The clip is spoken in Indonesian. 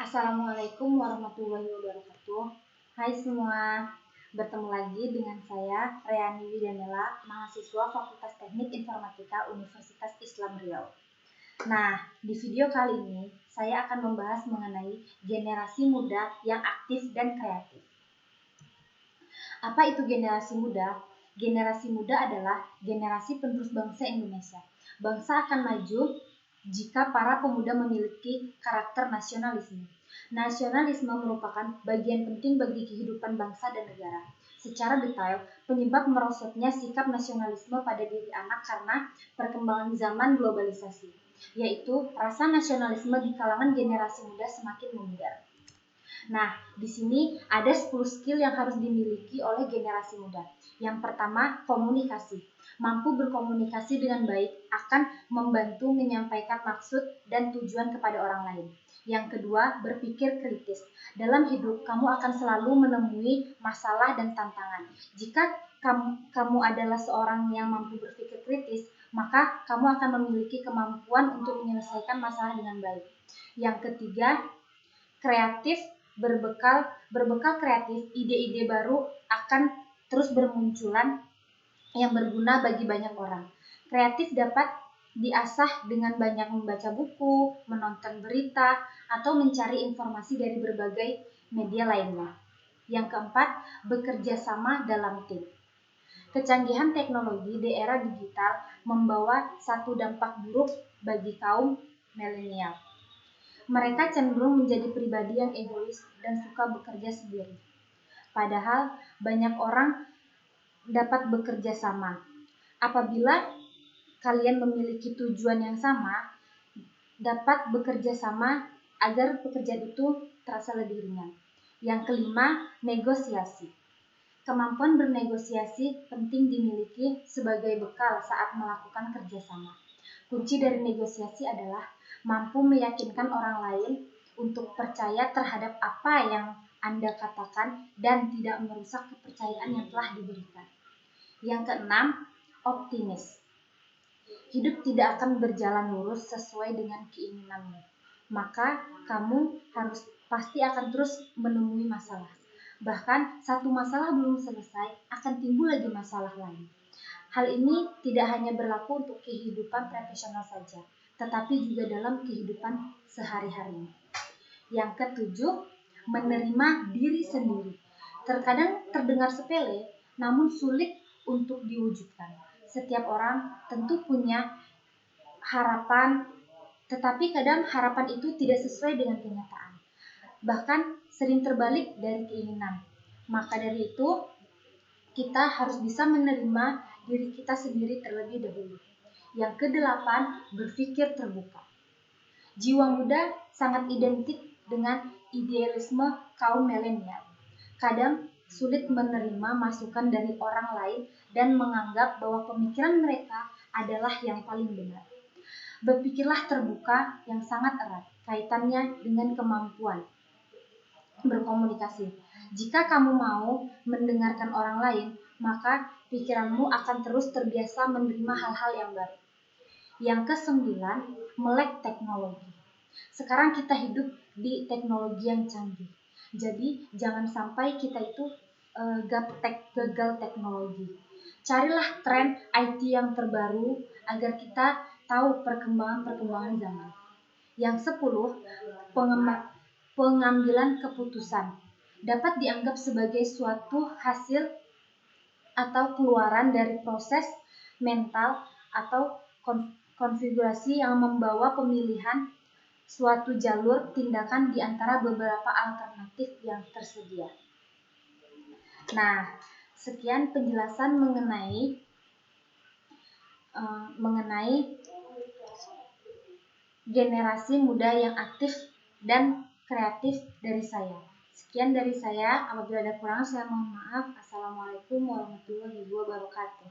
Assalamualaikum warahmatullahi wabarakatuh. Hai semua, bertemu lagi dengan saya Reani Widanela, mahasiswa Fakultas Teknik Informatika Universitas Islam Riau. Nah, di video kali ini saya akan membahas mengenai generasi muda yang aktif dan kreatif. Apa itu generasi muda? Generasi muda adalah generasi penerus bangsa Indonesia. Bangsa akan maju jika para pemuda memiliki karakter nasionalisme. Nasionalisme merupakan bagian penting bagi kehidupan bangsa dan negara. Secara detail, penyebab merosotnya sikap nasionalisme pada diri anak karena perkembangan zaman globalisasi, yaitu rasa nasionalisme di kalangan generasi muda semakin memudar. Nah, di sini ada 10 skill yang harus dimiliki oleh generasi muda. Yang pertama, komunikasi. Mampu berkomunikasi dengan baik akan membantu menyampaikan maksud dan tujuan kepada orang lain. Yang kedua, berpikir kritis. Dalam hidup, kamu akan selalu menemui masalah dan tantangan. Jika kamu adalah seorang yang mampu berpikir kritis, maka kamu akan memiliki kemampuan untuk menyelesaikan masalah dengan baik. Yang ketiga, kreatif. Berbekal kreatif, ide-ide baru akan terus bermunculan yang berguna bagi banyak orang. Kreatif dapat diasah dengan banyak membaca buku, menonton berita, atau mencari informasi dari berbagai media lainnya. Yang keempat, bekerja sama dalam tim. Kecanggihan teknologi di era digital membawa satu dampak buruk bagi kaum milenial. Mereka cenderung menjadi pribadi yang egois dan suka bekerja sendiri. Padahal banyak orang dapat bekerja sama. Apabila kalian memiliki tujuan yang sama, dapat bekerja sama agar pekerjaan itu terasa lebih ringan. Yang kelima, negosiasi. Kemampuan bernegosiasi penting dimiliki sebagai bekal saat melakukan kerjasama. Kunci dari negosiasi adalah mampu meyakinkan orang lain untuk percaya terhadap apa yang Anda katakan dan tidak merusak kepercayaan yang telah diberikan. Yang keenam, optimis. Hidup tidak akan berjalan lurus sesuai dengan keinginanmu. Maka kamu pasti akan terus menemui masalah. Bahkan satu masalah belum selesai, akan timbul lagi masalah lain. Hal ini tidak hanya berlaku untuk kehidupan profesional saja, tetapi juga dalam kehidupan sehari-hari. Yang ketujuh, menerima diri sendiri. Terkadang terdengar sepele, namun sulit untuk diwujudkan. Setiap orang tentu punya harapan, tetapi kadang harapan itu tidak sesuai dengan kenyataan. Bahkan sering terbalik dari keinginan. Maka dari itu, kita harus bisa menerima diri kita sendiri terlebih dahulu. Yang kedelapan, berpikir terbuka. Jiwa muda sangat identik dengan idealisme kaum milenial. Kadang sulit menerima masukan dari orang lain dan menganggap bahwa pemikiran mereka adalah yang paling benar. Berpikirlah terbuka yang sangat erat kaitannya dengan kemampuan berkomunikasi. Jika kamu mau mendengarkan orang lain, maka pikiranmu akan terus terbiasa menerima hal-hal yang baru. Yang kesembilan, melek teknologi. Sekarang kita hidup di teknologi yang canggih. Jadi jangan sampai kita itu gagal teknologi. Carilah tren IT yang terbaru agar kita tahu perkembangan zaman. Yang 10, pengambilan keputusan dapat dianggap sebagai suatu hasil atau keluaran dari proses mental atau konfigurasi yang membawa pemilihan suatu jalur tindakan di antara beberapa alternatif yang tersedia. Nah, sekian penjelasan mengenai generasi muda yang aktif dan kreatif dari saya. Sekian dari saya, apabila ada kurang saya mohon maaf. Assalamualaikum warahmatullahi wabarakatuh.